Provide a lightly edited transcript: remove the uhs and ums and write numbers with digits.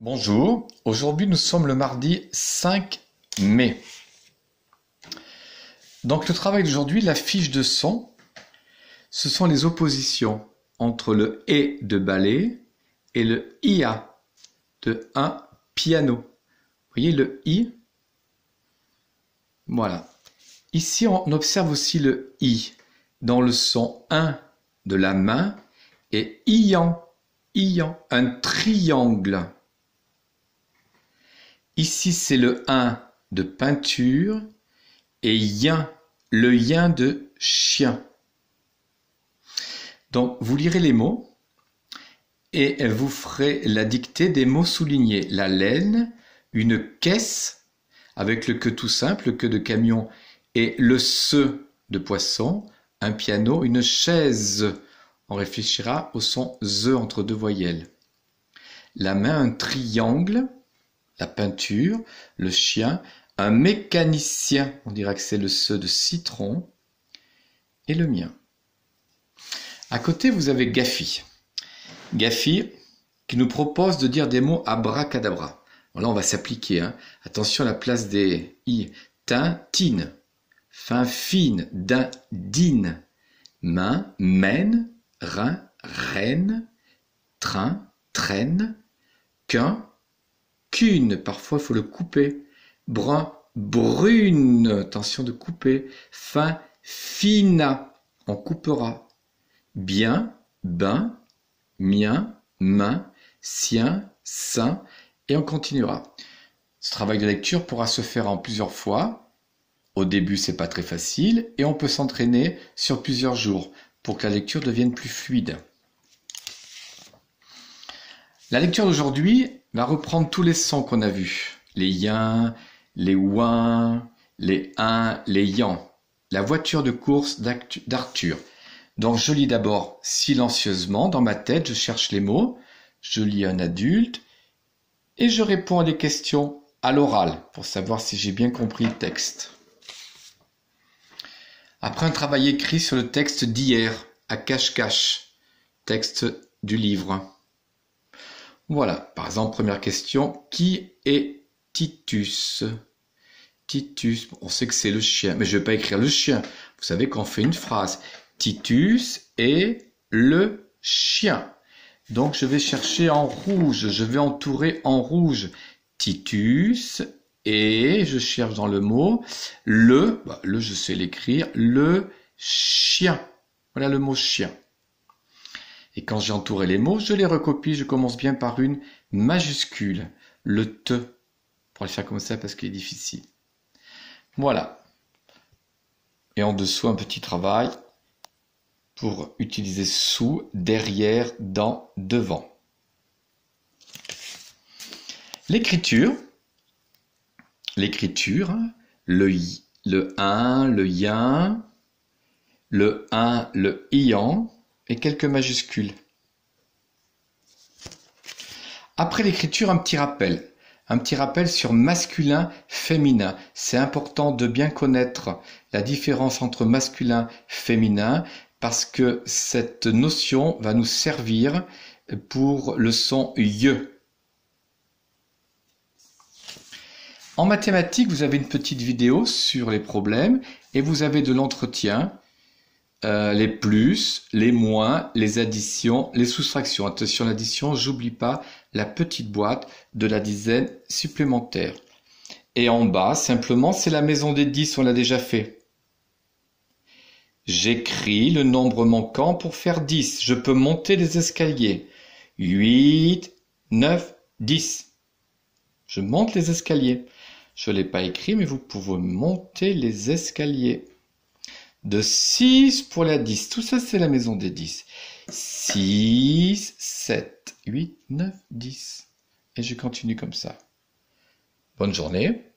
Bonjour, aujourd'hui nous sommes le mardi 5 mai. Donc le travail d'aujourd'hui, la fiche de son, ce sont les oppositions entre le « de ballet et le « ia » de un piano. Vous voyez le « i ». Voilà. Ici on observe aussi le « i » dans le son 1 de la main et ian, un triangle. Ici, c'est le 1 de peinture et yin, le yin de chien. Donc, vous lirez les mots et vous ferez la dictée des mots soulignés. La laine, une caisse avec le que tout simple, le que de camion et le se de poisson, un piano, une chaise. On réfléchira au son ze entre deux voyelles. La main, un triangle. La peinture, le chien, un mécanicien, on dirait que c'est le se de citron, et le mien. À côté, vous avez Gafi. Gafi qui nous propose de dire des mots abracadabra. Bon, là, on va s'appliquer. Attention à la place des i. Tin, tine. Fin, fine. Din, dine. Main, mène. Rein, reine. Train, traîne. Qu'un, qu'une, parfois il faut le couper. Brun, brune, attention de couper. Fin, fina, on coupera. Bien, bain, mien, main, sien, sein, et on continuera. Ce travail de lecture pourra se faire en plusieurs fois. Au début, c'est pas très facile, et on peut s'entraîner sur plusieurs jours pour que la lecture devienne plus fluide. La lecture d'aujourd'hui va reprendre tous les sons qu'on a vus. Les yin, les ouin, les un, les yan. La voiture de course d'Arthur. Donc je lis d'abord silencieusement dans ma tête, je cherche les mots, je lis un adulte et je réponds à des questions à l'oral pour savoir si j'ai bien compris le texte. Après un travail écrit sur le texte d'hier, à cache-cache, texte du livre. Voilà, par exemple, première question, qui est Titus? Titus, on sait que c'est le chien, mais je ne vais pas écrire le chien. Vous savez qu'on fait une phrase. Titus est le chien. Donc je vais chercher en rouge, je vais entourer en rouge. Titus et je cherche dans le mot le je sais l'écrire, le chien. Voilà le mot chien. Et quand j'ai entouré les mots, je les recopie. Je commence bien par une majuscule, le te, pour le faire comme ça parce qu'il est difficile. Voilà. Et en dessous, un petit travail pour utiliser sous, derrière, dans, devant. L'écriture, le un, le yin, le un, le ian, et quelques majuscules. Après l'écriture, un petit rappel sur masculin, féminin. C'est important de bien connaître la différence entre masculin, féminin, parce que cette notion va nous servir pour le son ye. En mathématiques, vous avez une petite vidéo sur les problèmes et vous avez de l'entretien. Les plus, les moins, les additions, les soustractions. Attention, l'addition, j'oublie pas la petite boîte de la dizaine supplémentaire. Et en bas, simplement, c'est la maison des 10, on l'a déjà fait. J'écris le nombre manquant pour faire 10. Je peux monter les escaliers. 8, 9, 10. Je monte les escaliers. Je ne l'ai pas écrit, mais vous pouvez monter les escaliers. De 6 pour la 10. Tout ça, c'est la maison des 10. 6, 7, 8, 9, 10. Et je continue comme ça. Bonne journée.